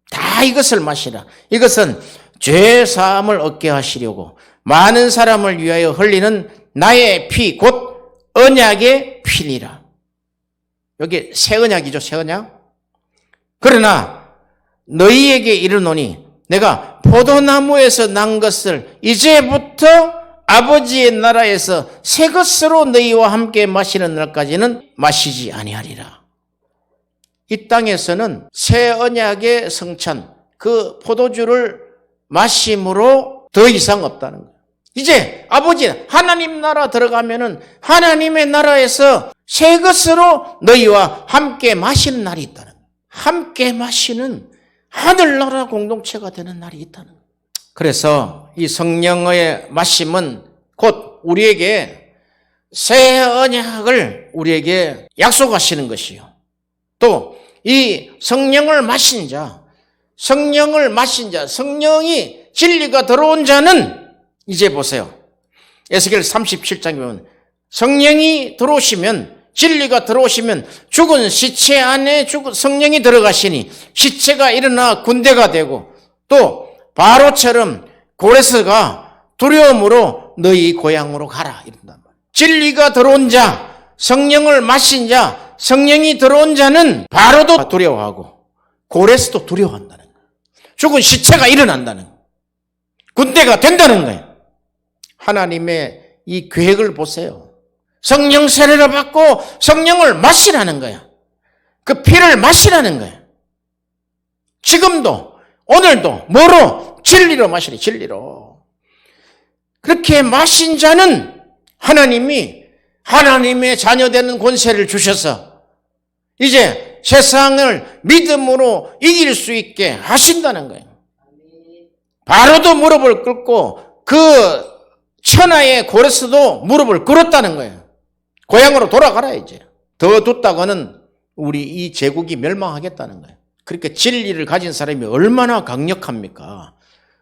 다 이것을 마시라. 이것은 죄 사함을 얻게 하시려고 많은 사람을 위하여 흘리는 나의 피 곧 언약의 피니라. 여기 새 언약이죠. 새 언약. 그러나 너희에게 이르노니 내가 포도나무에서 난 것을 이제부터 아버지의 나라에서 새 것으로 너희와 함께 마시는 날까지는 마시지 아니하리라. 이 땅에서는 새 언약의 성찬, 그 포도주를 마심으로 더 이상 없다는 거예요. 이제 아버지 하나님 나라 들어가면은 하나님의 나라에서 새 것으로 너희와 함께 마시는 날이 있다는 거예요. 함께 마시는 하늘나라 공동체가 되는 날이 있다는 거예요. 그래서 이 성령의 마심은 곧 우리에게 새 언약을 우리에게 약속하시는 것이요. 또 이 성령을 마신 자, 성령이 진리가 들어온 자는 이제 보세요. 에스겔 37장에 보면 성령이 들어오시면 진리가 들어오시면 죽은 시체 안에 성령이 들어가시니 시체가 일어나 군대가 되고 또 바로처럼 고레스가 두려움으로 너희 고향으로 가라 이런단 말이에요. 진리가 들어온 자, 성령을 마신 자, 성령이 들어온 자는 바로도 두려워하고 고레스도 두려워한다는 거예요. 죽은 시체가 일어난다는 거예요. 군대가 된다는 거예요. 하나님의 이 계획을 보세요. 성령 세례를 받고 성령을 마시라는 거야. 그 피를 마시라는 거야. 지금도 오늘도 뭐로? 진리로 마시래. 진리로. 그렇게 마신 자는 하나님이 하나님의 자녀되는 권세를 주셔서 이제 세상을 믿음으로 이길 수 있게 하신다는 거예요. 바로도 무릎을 꿇고 그 천하의 고레스도 무릎을 꿇었다는 거예요. 고향으로 돌아가라 이제. 더 뒀다가는 우리 이 제국이 멸망하겠다는 거예요. 그러니까 진리를 가진 사람이 얼마나 강력합니까?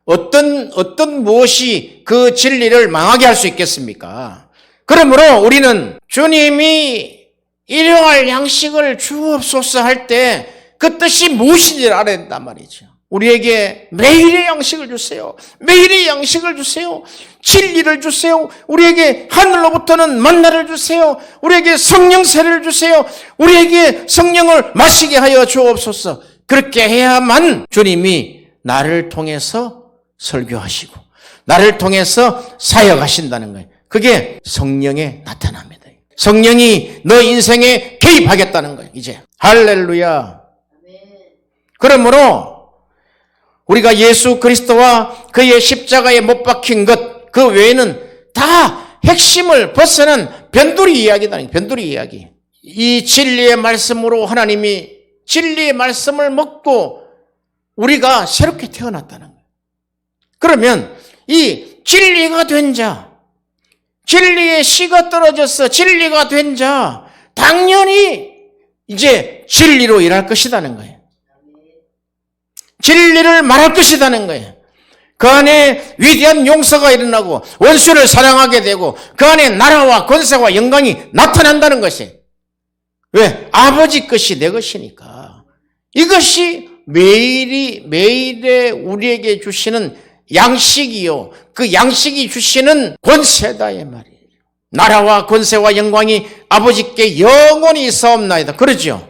어떤 무엇이 그 진리를 망하게 할 수 있겠습니까? 그러므로 우리는 주님이 일용할 양식을 주옵소서 할 때 그 뜻이 무엇인지를 알아야 된단 말이죠. 우리에게 매일의 양식을 주세요. 매일의 양식을 주세요. 진리를 주세요. 우리에게 하늘로부터는 만나를 주세요. 우리에게 성령 세례를 주세요. 우리에게 성령을 마시게 하여 주옵소서. 그렇게 해야만 주님이 나를 통해서 설교하시고 나를 통해서 사역하신다는 거예요. 그게 성령의 나타납니다. 성령이 너 인생에 개입하겠다는 거예요. 이제 할렐루야. 그러므로 우리가 예수 그리스도와 그의 십자가에 못 박힌 것, 그 외에는 다 핵심을 벗어난 변두리 이야기다. 변두리 이야기. 이 진리의 말씀으로 하나님이 진리의 말씀을 먹고 우리가 새롭게 태어났다는 거예요. 그러면 이 진리가 된 자, 진리의 씨가 떨어져서 진리가 된 자, 당연히 이제 진리로 일할 것이라는 거예요. 진리를 말할 것이라는 거예요. 그 안에 위대한 용서가 일어나고 원수를 사랑하게 되고 그 안에 나라와 권세와 영광이 나타난다는 것이에요. 왜? 아버지 것이 내 것이니까. 이것이 매일의 우리에게 주시는 양식이요. 그 양식이 주시는 권세다 이 말이에요. 나라와 권세와 영광이 아버지께 영원히 있사옵나이다. 그러죠?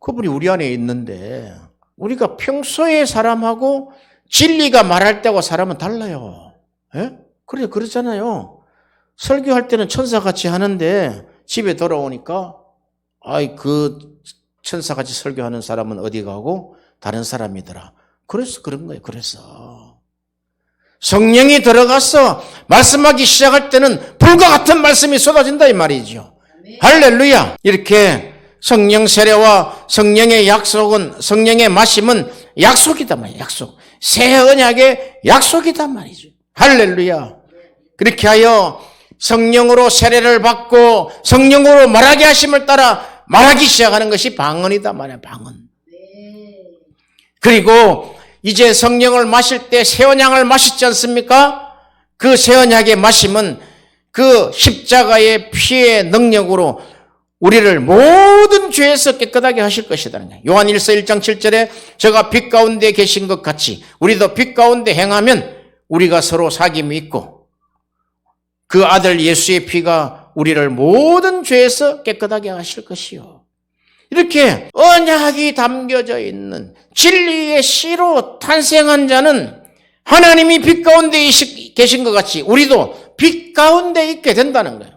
그분이 우리 안에 있는데 우리가 평소에 사람하고 진리가 말할 때와 사람은 달라요. 예? 그래, 그렇잖아요. 설교할 때는 천사같이 하는데 집에 돌아오니까 그 천사같이 설교하는 사람은 어디 가고 다른 사람이더라. 그래서 그런 거예요. 그래서 성령이 들어가서 말씀하기 시작할 때는 불과 같은 말씀이 쏟아진다 이 말이죠. 할렐루야. 이렇게 성령 세례와 성령의 약속은, 성령의 마심은 약속이다 말이에요. 약속. 새 언약의 약속이다 말이죠. 할렐루야. 그렇게 하여 성령으로 세례를 받고 성령으로 말하게 하심을 따라 말하기 시작하는 것이 방언이다 말이에요. 방언. 그리고 이제 성령을 마실 때 새 언약을 마시지 않습니까? 그 새 언약의 마심은 그 십자가의 피의 능력으로 우리를 모든 죄에서 깨끗하게 하실 것이라는 거예요. 요한 1서 1장 7절에 저가 빛 가운데 계신 것 같이 우리도 빛 가운데 행하면 우리가 서로 사귐이 있고 그 아들 예수의 피가 우리를 모든 죄에서 깨끗하게 하실 것이요. 이렇게 언약이 담겨져 있는 진리의 씨로 탄생한 자는 하나님이 빛 가운데 계신 것 같이 우리도 빛 가운데 있게 된다는 거예요.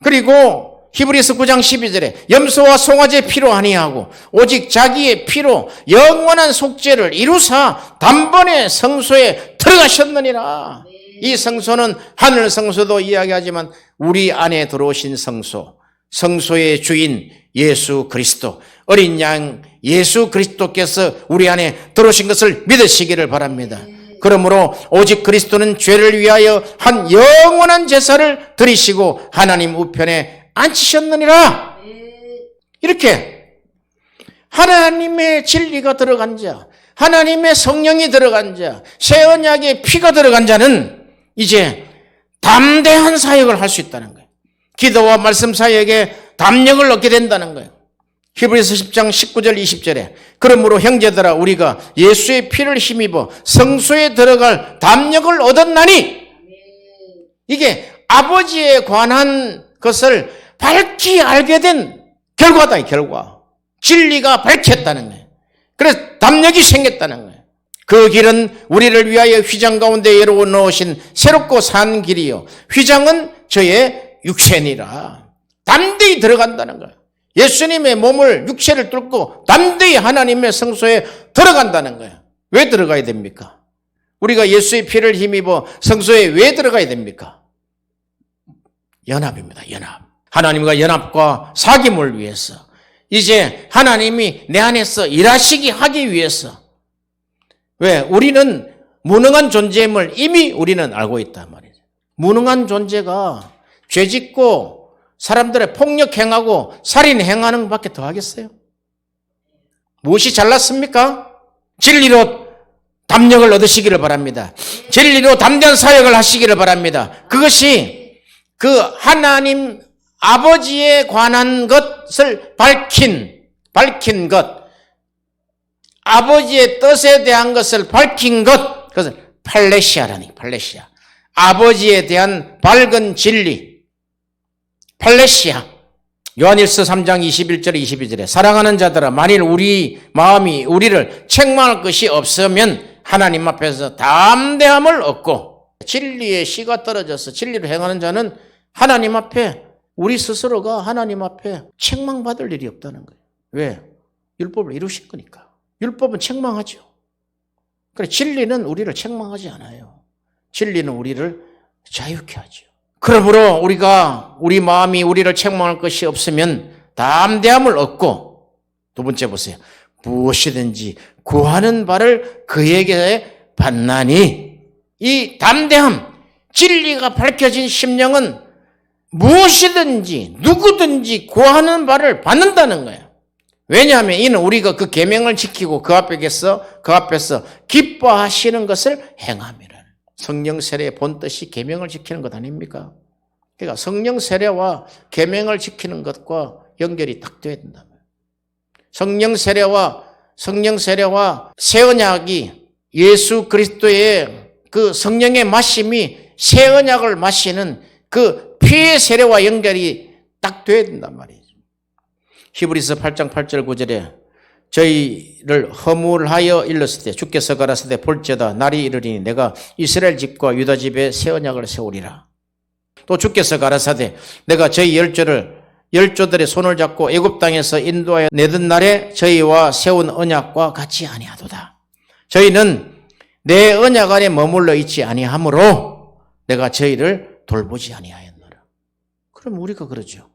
그리고 히브리서 9장 12절에 염소와 송아지의 피로 아니하고 오직 자기의 피로 영원한 속죄를 이루사 단번에 성소에 들어가셨느니라. 이 성소는 하늘 성소도 이야기하지만 우리 안에 들어오신 성소, 성소의 주인 예수 그리스도, 어린 양 예수 그리스도께서 우리 안에 들어오신 것을 믿으시기를 바랍니다. 그러므로 오직 그리스도는 죄를 위하여 한 영원한 제사를 드리시고 하나님 우편에 앉히셨느니라. 이렇게 하나님의 진리가 들어간 자, 하나님의 성령이 들어간 자, 새 언약의 피가 들어간 자는 이제 담대한 사역을 할 수 있다는 거예요. 기도와 말씀 사역에 담력을 얻게 된다는 거예요. 히브리서 10장 19절 20절에 그러므로 형제들아 우리가 예수의 피를 힘입어 성소에 들어갈 담력을 얻었나니, 이게 아버지에 관한 것을 밝히 알게 된 결과다. 이 결과. 진리가 밝혔다는 거예요. 그래서 담력이 생겼다는 거예요. 그 길은 우리를 위하여 휘장 가운데 예로 넣으신 새롭고 산 길이요 휘장은 저의 육체니라. 담대히 들어간다는 거예요. 예수님의 몸을, 육체를 뚫고 담대히 하나님의 성소에 들어간다는 거예요. 왜 들어가야 됩니까? 우리가 예수의 피를 힘입어 성소에 왜 들어가야 됩니까? 연합입니다. 연합. 하나님과 연합과 사귐을 위해서. 이제 하나님이 내 안에서 일하시기 하기 위해서. 왜? 우리는 무능한 존재임을 이미 우리는 알고 있단 말이죠. 무능한 존재가 죄짓고 사람들의 폭력 행하고 살인 행하는 것밖에 더 하겠어요? 무엇이 잘났습니까? 진리로 담력을 얻으시기를 바랍니다. 진리로 담대한 사역을 하시기를 바랍니다. 그것이 그 하나님 아버지에 관한 것을 밝힌 것, 아버지의 뜻에 대한 것을 밝힌 것, 그것은 팔레시아라니, 팔레시아. 아버지에 대한 밝은 진리, 팔레시아. 요한일서 3장 21절 22절에 사랑하는 자들아 만일 우리 마음이 우리를 책망할 것이 없으면 하나님 앞에서 담대함을 얻고 진리의 씨가 떨어져서 진리로 행하는 자는 하나님 앞에 우리 스스로가 하나님 앞에 책망받을 일이 없다는 거예요. 왜? 율법을 이루신 거니까. 율법은 책망하죠. 그래 진리는 우리를 책망하지 않아요. 진리는 우리를 자유케 하죠. 그러므로 우리 마음이 우리를 책망할 것이 없으면 담대함을 얻고 두 번째 보세요. 무엇이든지 구하는 바를 그에게 받나니 이 담대함, 진리가 밝혀진 심령은 무엇이든지 누구든지 구하는 바를 받는다는 거예요. 왜냐하면 이는 우리가 그 계명을 지키고 그 앞에서 기뻐하시는 것을 행함이라. 성령 세례의 본뜻이 계명을 지키는 것 아닙니까? 그러니까 성령 세례와 계명을 지키는 것과 연결이 딱 돼야 된다. 성령 세례와 새 언약이 예수 그리스도의 그 성령의 마심이 새 언약을 마시는 그 피의 세례와 연결이 딱 돼야 된단 말이죠. 히브리서 8장 8절 9절에 저희를 허물하여 일렀을 때 주께서 가라사대 볼지어다 날이 이르리니 내가 이스라엘 집과 유다 집에 새 언약을 세우리라. 또 주께서 가라사대 내가 저희 열조들의 손을 잡고 애굽 땅에서 인도하여 내던 날에 저희와 세운 언약과 같이 아니하도다. 저희는 내 언약 안에 머물러 있지 아니하므로 내가 저희를 돌보지 아니하였노라. 그럼 우리가 그러죠.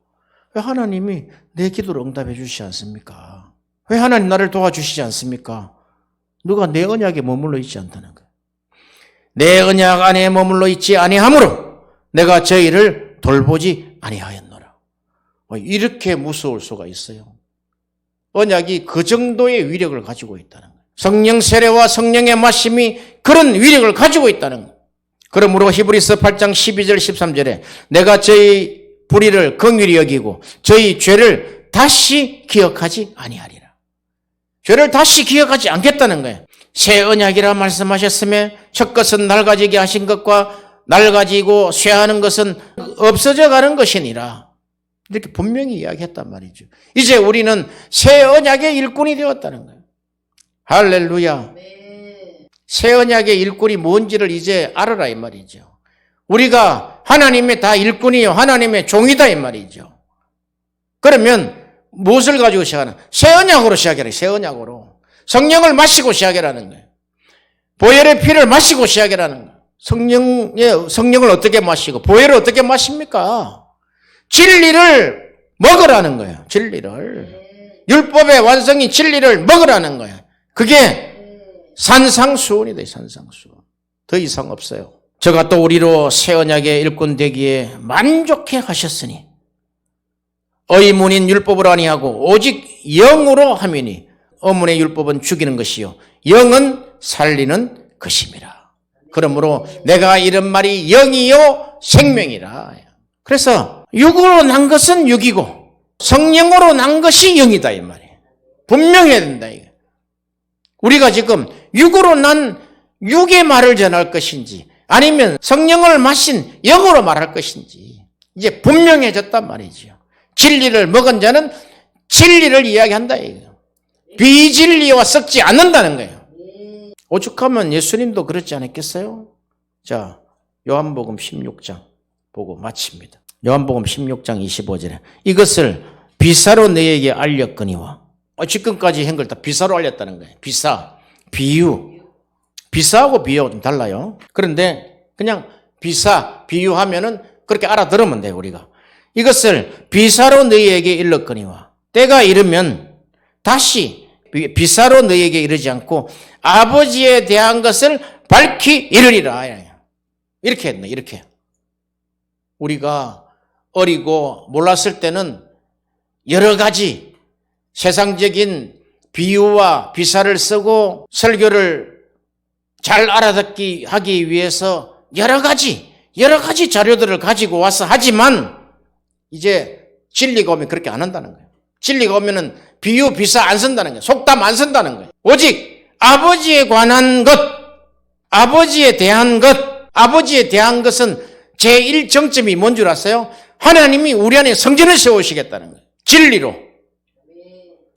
왜 하나님이 내 기도를 응답해 주시지 않습니까? 왜 하나님 나를 도와주시지 않습니까? 누가 내 언약에 머물러 있지 않다는 거예요. 내 언약 안에 머물러 있지 아니하므로 내가 저희를 돌보지 아니하였노라. 이렇게 무서울 수가 있어요. 언약이 그 정도의 위력을 가지고 있다는 거예요. 성령 세례와 성령의 마심이 그런 위력을 가지고 있다는 거예요. 그러므로 히브리서 8장 12절 13절에 내가 저희 불의를 긍휼히 여기고 저희 죄를 다시 기억하지 아니하리라. 죄를 다시 기억하지 않겠다는 거예요. 새 언약이라 말씀하셨으며 첫 것은 낡아지게 하신 것과 낡아지고 쇠하는 것은 없어져 가는 것이니라. 이렇게 분명히 이야기했단 말이죠. 이제 우리는 새 언약의 일꾼이 되었다는 거예요. 할렐루야. 새 언약의 일꾼이 뭔지를 이제 알아라 이 말이죠. 우리가 하나님의 다 일꾼이요 하나님의 종이다 이 말이죠. 그러면 무엇을 가지고 시작하나? 새 언약으로 시작해라. 새 언약으로. 성령을 마시고 시작하라는 거예요. 보혈의 피를 마시고 시작하라는 거예요. 성령을 어떻게 마시고 보혈을 어떻게 마십니까? 진리를 먹으라는 거예요. 진리를. 율법의 완성인 진리를 먹으라는 거예요. 그게 산상수훈이다. 산상수훈. 더 이상 없어요. 저가 또 우리로 새 언약의 일꾼 되기에 만족해 하셨으니 의문인 율법으로 아니하고 오직 영으로 함이니 의문의 율법은 죽이는 것이요 영은 살리는 것임이라. 그러므로 내가 이런 말이 영이요 생명이라. 그래서 육으로 난 것은 육이고 성령으로 난 것이 영이다 이 말이에요. 분명해야 된다 이게. 우리가 지금 육으로 난 육의 말을 전할 것인지 아니면 성령을 마신 영으로 말할 것인지 이제 분명해졌단 말이죠. 진리를 먹은 자는 진리를 이야기한다 이거예요. 비진리와 썩지 않는다는 거예요. 오죽하면 예수님도 그렇지 않았겠어요? 자, 요한복음 16장 보고 마칩니다. 요한복음 16장 25절에 이것을 비사로 너에게 알렸거니와 지금까지 한 걸 다 비사로 알렸다는 거예요. 비사, 비유. 비사하고 비유하고 좀 달라요. 그런데 그냥 비사, 비유하면은 그렇게 알아들으면 돼요, 우리가. 이것을 비사로 너희에게 일렀거니와 때가 이르면 다시 비사로 너희에게 이르지 않고 아버지에 대한 것을 밝히 이르리라. 이렇게 했네, 이렇게. 우리가 어리고 몰랐을 때는 여러 가지 세상적인 비유와 비사를 쓰고 설교를 잘 알아듣기 하기 위해서 여러 가지 자료들을 가지고 와서 하지만 이제 진리가 오면 그렇게 안 한다는 거예요. 진리가 오면은 비유, 비사 안 쓴다는 거예요. 속담 안 쓴다는 거예요. 오직 아버지에 관한 것, 아버지에 대한 것은 제1정점이 뭔 줄 아세요? 하나님이 우리 안에 성전을 세우시겠다는 거예요. 진리로.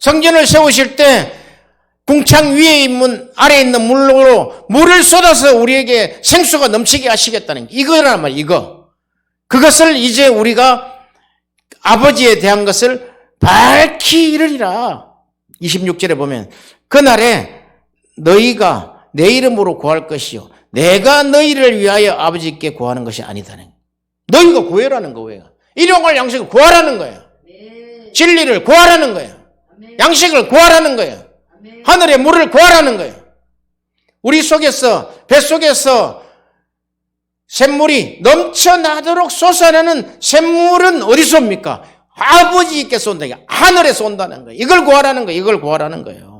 성전을 세우실 때 궁창 위에 있는 아래에 있는 물로 물을 쏟아서 우리에게 생수가 넘치게 하시겠다는 게 이거란 말이에요. 이거. 그것을 이제 우리가 아버지에 대한 것을 밝히 이르리라. 26절에 보면 그날에 너희가 내 이름으로 구할 것이요 내가 너희를 위하여 아버지께 구하는 것이 아니다는 거예요. 너희가 구해라는 거예요. 일용할 양식을 구하라는 거예요. 진리를 구하라는 거예요. 양식을 구하라는 거예요. 하늘의 물을 구하라는 거예요. 우리 속에서, 뱃속에서 샘물이 넘쳐나도록 솟아나는 샘물은 어디서 옵니까? 아버지께서 온다. 하늘에서 온다는 거예요. 이걸 구하라는 거예요. 이걸 구하라는 거예요.